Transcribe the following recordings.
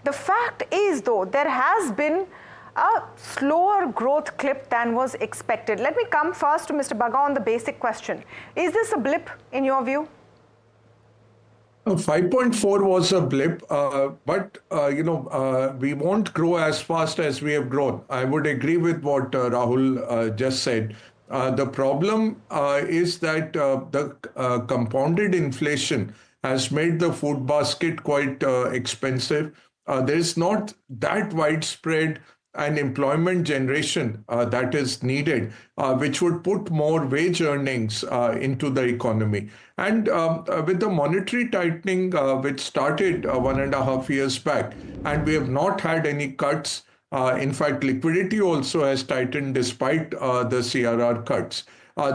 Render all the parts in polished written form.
The fact is, though, there has been a slower growth clip than was expected. Let me come first to Mr. Bagga on the basic question. Is this a blip in your view? 5.4 was a blip, but we won't grow as fast as we have grown. I would agree with what Rahul just said. The problem is that the compounded inflation has made the food basket quite expensive. There is not that widespread and employment generation that is needed, which would put more wage earnings into the economy. And with the monetary tightening, which started 1.5 years back, and we have not had any cuts. In fact, liquidity also has tightened despite the CRR cuts.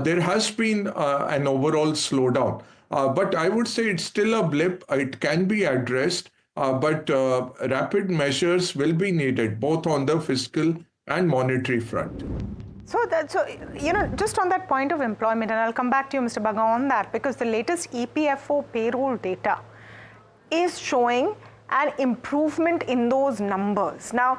There has been an overall slowdown. But I would say it's still a blip. It can be addressed. But rapid measures will be needed both on the fiscal and monetary front. So, just on that point of employment, and I'll come back to you, Mr. Bagga, on that, because the latest EPFO payroll data is showing an improvement in those numbers. Now,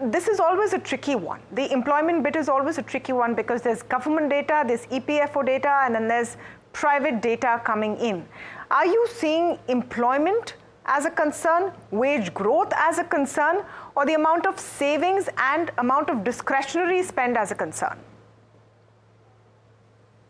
this is always a tricky one. The employment bit is always a tricky one because there's government data, there's EPFO data, and then there's private data coming in. Are you seeing employment as a concern, wage growth as a concern, or the amount of savings and amount of discretionary spend as a concern?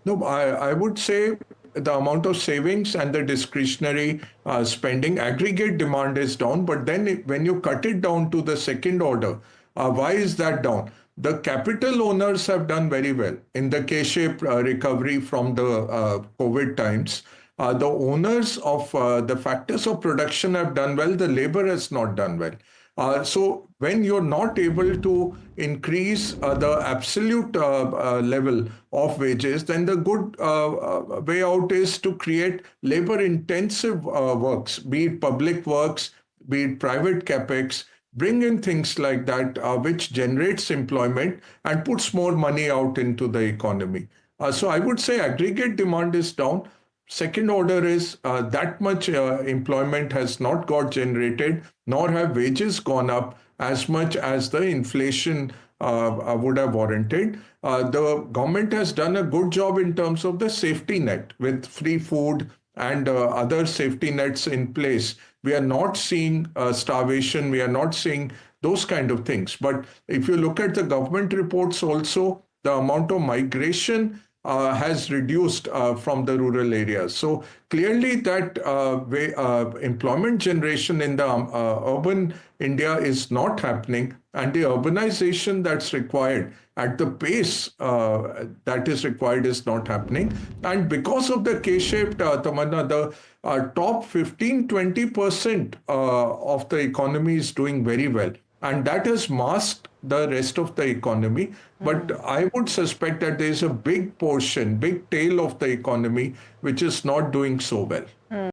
No, I would say the amount of savings and the discretionary spending, aggregate demand is down. But then when you cut it down to the second order, why is that down? The capital owners have done very well in the K-shaped recovery from the COVID times. The owners of the factors of production have done well, the labor has not done well. So when you're not able to increase the absolute level of wages, then the good way out is to create labor-intensive works, be it public works, be it private capex, bring in things like that, which generates employment and puts more money out into the economy. So I would say aggregate demand is down. Second order is that much employment has not got generated, nor have wages gone up as much as the inflation would have warranted. The government has done a good job in terms of the safety net with free food and other safety nets in place. We are not seeing starvation. We are not seeing those kind of things. But if you look at the government reports also, the amount of migration has reduced from the rural areas. So clearly that employment generation in the urban India is not happening, and the urbanization that's required at the pace that is required is not happening. And because of the K-shaped, Tamanna, the top 15-20% of the economy is doing very well. And that has masked the rest of the economy. But I would suspect that there is a big portion, big tail of the economy, which is not doing so well.